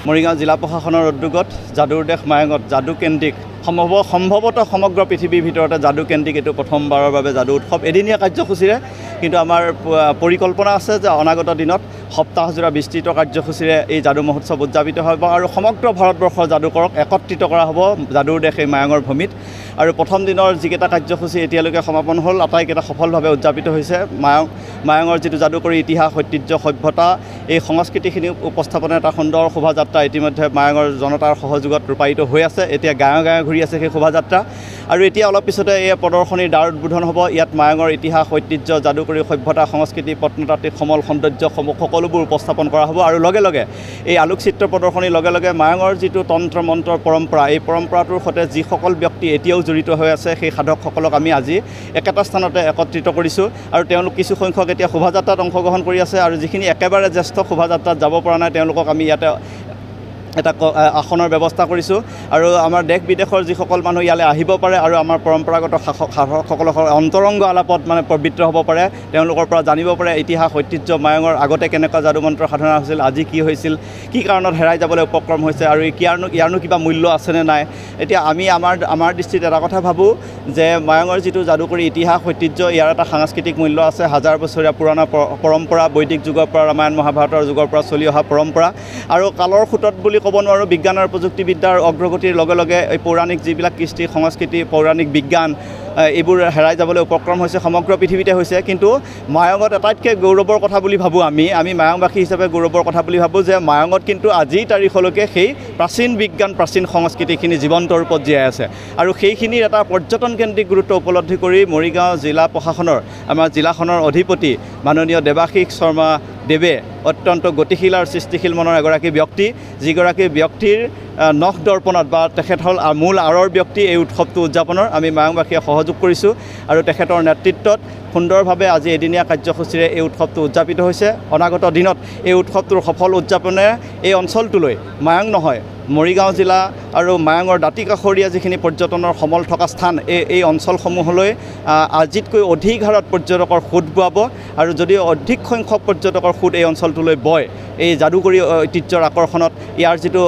মৰিগাঁও জিলা প্ৰশাসনৰ উদ্যোগত যাদুৰ দেশ মায়ঙত যাদু কেন্দ্ৰিক সম্ভৱতঃ সমগ্ৰ পৃথিৱীৰ ভিতৰতে যাদু কেন্দ্ৰিক এইটো প্ৰথমবাৰৰ বাবে যাদু উৎসৱ এদিনীয়া কাৰ্যসূচীৰে কিন্তু আমাৰ পৰিকল্পনা আছে যে অনাগত দিনত সপ্তাহজোৰা বিস্তৃত কাৰ্যসূচীৰে এই যাদু মহোৎসৱ উদযাপিত হ'ব আৰু সমগ্ৰ ভাৰতবৰ্ষৰ যাদুকৰক একত্ৰিত কৰা হ'ব যাদুৰ দেশ এই মায়ঙৰ ভূমিত আৰু প্ৰথম দিনৰ যিকেইটা কাৰ্যসূচী এতিয়ালৈকে সমাপন হ'ল আটাইকেইটা সফলভাৱে উদযাপিত হৈছে মায়ঙৰ যিটো যাদুকৰী ইতিহাস ঐতিহ্য সভ্যতা এই সংস্কৃতিখিনি উপস্থাপনৰ এটা সুন্দৰ শোভাযাত্ৰা ইতিমধ্যে মায়ঙৰ জনতাৰ সহযোগত ৰূপায়িত হৈ আছে এতিয়া গাঁৱে গাঁৱে ঘূৰি আছে সেই শোভাযাত্ৰা আৰু এতিয়া অলপ পিছতে এই প্ৰদৰ্শনীৰ দ্বাৰ উদ্বোধন হ'ব ইয়াত মায়ঙৰ ইতিহাস ঐতিহ্য যাদুকৰী সভ্যতা সংস্কৃতি প্ৰত্নতাত্ত্বিক সমল সৌন্দৰ্য সকলোবোৰ উপস্থাপন কৰা হ'ব আৰু লগে লগে এই আলোকচিত্ৰ প্ৰদৰ্শনীৰ লগে লগে মায়ঙৰ যিটো তন্ত্ৰ মন্ত্ৰৰ পৰম্পৰা এই পৰম্পৰাটোৰ সৈতে যিসকল ব্যক্তি এতিয়াও জড়িত হৈ আছে সেই সাধকসকলক আমি আজি একেটা স্থানতে একত্ৰিত কৰিছোঁ আৰু তেওঁলোক কিছু সংখ্যক এতিয়া শোভাযাত্ৰাত অংশগ্ৰহণ কৰি আছে আৰু যিখিনি একেবাৰে জ্যেষ্ঠ শোভাযাত্ৰাত যাব পৰা নাই তেওঁলোকক আমি ইয়াতে এটা আসনৰ ব্যৱস্থা কৰিছোঁ আৰু আমাৰ দেশ বিদেশৰ যিসকল মানুহ ইয়ালৈ আহিব পাৰে আৰু আমাৰ পৰম্পৰাগত শাসকসকলৰ অন্তৰংগ আলাপত মানে পবিত্ৰ হ'ব পাৰে তেওঁলোকৰ পৰা জানিব পাৰে ইতিহাস ঐতিহ্য মায়ঙৰ আগতে কেনেকুৱা যাদু মন্ত্ৰ সাধনা হৈছিল আজি কি হৈছিল কি কাৰণত হেৰাই যাবলৈ উপক্ৰম হৈছে আৰু ইয়াৰনো কিবা মূল্য আছেনে নাই এতিয়া আমি আমাৰ দৃষ্টিত এটা কথা ভাবোঁ যে মায়ঙৰ যিটো যাদুকৰী ইতিহাস ঐতিহ্য ইয়াৰ এটা সাংস্কৃতিক মূল্য আছে হাজাৰ বছৰীয়া পুৰণা পৰম্পৰা বৈদিক যুগৰ পৰা ৰামায়ণ মহাভাৰতৰ যুগৰ পৰা চলি অহা পৰম্পৰা আৰু কালৰ সোঁতত বুলি ক'ব নোৱাৰোঁ বিজ্ঞান আৰু প্ৰযুক্তিবিদ্যাৰ অগ্ৰগতিৰ লগে লগে এই পৌৰাণিক যিবিলাক কৃষ্টি সংস্কৃতি পৌৰাণিক বিজ্ঞান এইবোৰ হেৰাই যাবলৈ উপক্ৰম হৈছে সমগ্ৰ পৃথিৱীতে হৈছে কিন্তু মায়ঙত আটাইতকৈ গৌৰৱৰ কথা বুলি ভাবোঁ আমি মায়ঙবাসী হিচাপে গৌৰৱৰ কথা বুলি ভাবোঁ যে মায়ঙত কিন্তু আজিৰ তাৰিখলৈকে সেই প্ৰাচীন বিজ্ঞান প্ৰাচীন সংস্কৃতিখিনি জীৱন্ত ৰূপত জীয়াই আছে আৰু সেইখিনিৰ এটা পৰ্যটনকেন্দ্ৰিক গুৰুত্ব উপলব্ধি কৰি মৰিগাঁও জিলা প্ৰশাসনৰ আমাৰ জিলাখনৰ অধিপতি মাননীয় দেৱাশীষ শৰ্মা দেৱে অত্যন্ত গতিশীল আৰু সৃষ্টিশীল মনৰ এগৰাকী ব্যক্তি যিগৰাকী ব্যক্তিৰ নখ দৰ্পণত বা তেখেত হ'ল মূল আঁৰৰ ব্যক্তি এই উৎসৱটো উদযাপনৰ আমি মায়ঙবাসীয়ে সহযোগ কৰিছোঁ আৰু তেখেতৰ নেতৃত্বত সুন্দৰভাৱে আজি এদিনীয়া কাৰ্যসূচীৰে এই উৎসৱটো উদযাপিত হৈছে অনাগত দিনত এই উৎসৱটোৰ সফল উদযাপনে এই অঞ্চলটোলৈ মায়ং নহয় মৰিগাঁও জিলা আৰু মায়ঙৰ দাঁতি কাষৰীয়া যিখিনি পৰ্যটনৰ সমল থকা স্থান এই অঞ্চলসমূহলৈ আজিতকৈ অধিক হাৰত পৰ্যটকৰ সোঁত বোৱাব আৰু যদি অধিক সংখ্যক পৰ্যটকৰ সোঁত এই অঞ্চলটোলৈ বয় এই যাদুকৰী ঐতিহ্যৰ আকৰ্ষণত ইয়াৰ যিটো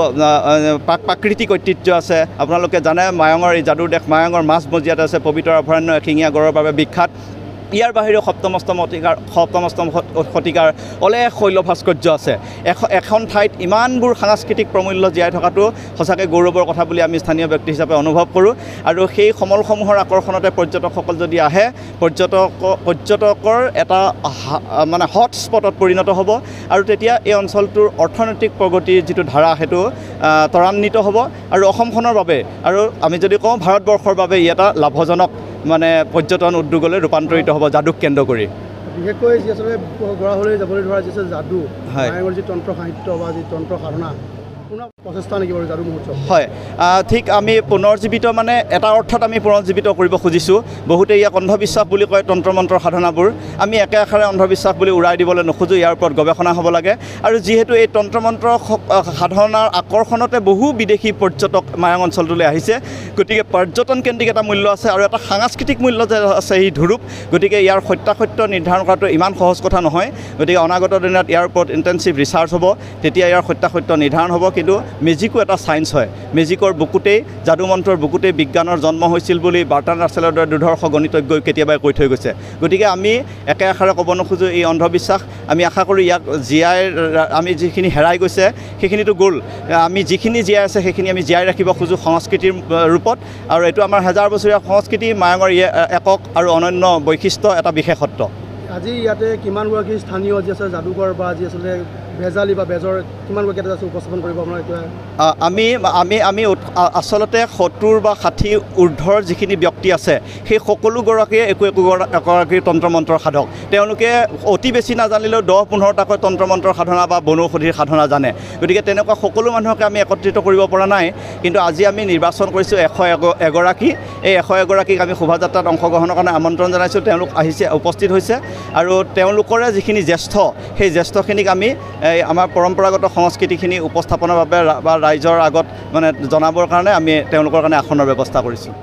প্ৰাকৃতিক ঐতিহ্য আছে আপোনালোকে জানে মায়ঙৰ এই যাদুৰ দেশ মায়ঙৰ মাজমজিয়াত আছে পবিত্ৰ অভয়াৰণ্য এশিঙীয়া গড়ৰ বাবে বিখ্যাত ইয়াৰ বাহিৰেও সপ্তম শতিকাৰ অলেখ শৈল ভাস্কৰ্য আছে এখন ঠাইত ইমানবোৰ সাংস্কৃতিক প্ৰমূল্য জীয়াই থকাটো সঁচাকৈ গৌৰৱৰ কথা বুলি আমি স্থানীয় ব্যক্তি হিচাপে অনুভৱ কৰোঁ আৰু সেই সমলসমূহৰ আকৰ্ষণতে পৰ্যটকসকল যদি আহে পৰ্যটকৰ এটা মানে হট স্পটত পৰিণত হ'ব আৰু তেতিয়া এই অঞ্চলটোৰ অৰ্থনৈতিক প্ৰগতিৰ যিটো ধাৰা সেইটো ত্বৰান্বিত হ'ব আৰু অসমখনৰ বাবে আৰু আমি যদি কওঁ ভাৰতবৰ্ষৰ বাবে ই এটা লাভজনক মানে পৰ্যটন উদ্যোগলৈ ৰূপান্তৰিত হ'ব যাদুক কেন্দ্ৰ কৰি বিশেষকৈ যি আচলতে গৰাহলৈ যাবলৈ ধৰা যি যাদু মায়ঙৰ যি তন্ত্ৰ সাহিত্য বা যি তন্ত্ৰ সাধনা প্ৰচেষ্টা নেকি বাৰু যাদু মহোৎসৱ হয় ঠিক আমি পুনৰ্জীৱিত মানে এটা অৰ্থত আমি পুনৰ্জীৱিত কৰিব খুজিছোঁ বহুতে ইয়াক অন্ধবিশ্বাস বুলি কয় তন্ত্ৰ মন্ত্ৰ সাধনাবোৰ আমি একে আষাৰে অন্ধবিশ্বাস বুলি উৰাই দিবলৈ নোখোজোঁ ইয়াৰ ওপৰত গৱেষণা হ'ব লাগে আৰু যিহেতু এই তন্ত্ৰ মন্ত্ৰ সাধনাৰ আকৰ্ষণতে বহু বিদেশী পৰ্যটক মায়ং অঞ্চলটোলৈ আহিছে গতিকে পৰ্যটনকেন্দ্ৰিক এটা মূল্য আছে আৰু এটা সাংস্কৃতিক মূল্য যে আছে এই ধুৰুপ গতিকে ইয়াৰ সত্যাসত্য নিৰ্ধাৰণ কৰাটো ইমান সহজ কথা নহয় গতিকে অনাগত দিনত ইয়াৰ ওপৰত ইণ্টেনচিভ ৰিচাৰ্চ হ'ব তেতিয়া ইয়াৰ সত্যাসত্য নিৰ্ধাৰণ হ'ব কিন্তু মেজিকো এটা ছায়েন্স হয় মেজিকৰ বুকুতেই যাদু মন্ত্ৰৰ বুকুতেই বিজ্ঞানৰ জন্ম হৈছিল বুলি বাৰ্টন ৰাছেলৰ দৰে দুৰ্ধৰ্ষ গণিতজ্ঞই কেতিয়াবাই কৈ থৈ গৈছে গতিকে আমি একে আষাৰে ক'ব নোখোজোঁ এই অন্ধবিশ্বাস আমি আশা কৰোঁ ইয়াক আমি যিখিনি হেৰাই গৈছে সেইখিনিতো গ'ল আমি যিখিনি জীয়াই আছে সেইখিনি আমি জীয়াই ৰাখিব খোজোঁ সংস্কৃতিৰ ৰূপত আৰু এইটো আমাৰ হাজাৰ বছৰীয়া সংস্কৃতি মায়ঙৰ একক আৰু অনন্য বৈশিষ্ট্য এটা বিশেষত্ব আজি ইয়াতে কিমানগৰাকী স্থানীয় যি আছে যাদুকৰ বা যি আচলতে ভেজালি বা বেজৰ কিমানকৈ কেইটা আছে উপস্থাপন কৰিব আপোনালোকে? আমি আচলতে 70 বা 60 ঊৰ্ধৰ যিখিনি ব্যক্তি আছে সেই সকলোগৰাকীয়ে একোগৰাকী তন্ত্ৰ মন্ত্ৰৰ সাধক। তেওঁলোকে অতি বেছি নাজানিলেও 10-15টাকৈ তন্ত্ৰ মন্ত্ৰৰ সাধনা বা বনৌষধিৰ সাধনা জানে। গতিকে তেনেকুৱা সকলো মানুহকে আমি একত্ৰিত কৰিব পৰা নাই, কিন্তু আজি আমি নিৰ্বাচন কৰিছোঁ 101গৰাকী। এই 101গৰাকীক আমি শোভাযাত্ৰাত অংশগ্ৰহণৰ কাৰণে আমন্ত্ৰণ জনাইছোঁ। তেওঁলোক আহিছে, উপস্থিত হৈছে, আৰু তেওঁলোকৰে যিখিনি জ্যেষ্ঠ সেই জ্যেষ্ঠখিনিক আমি আমাৰ পৰম্পৰাগত সংস্কৃতিখিনি উপস্থাপনৰ বাবে বা ৰাইজৰ আগত মানে জনাবৰ কাৰণে আমি তেওঁলোকৰ কাৰণে আসনৰ ব্যৱস্থা কৰিছোঁ।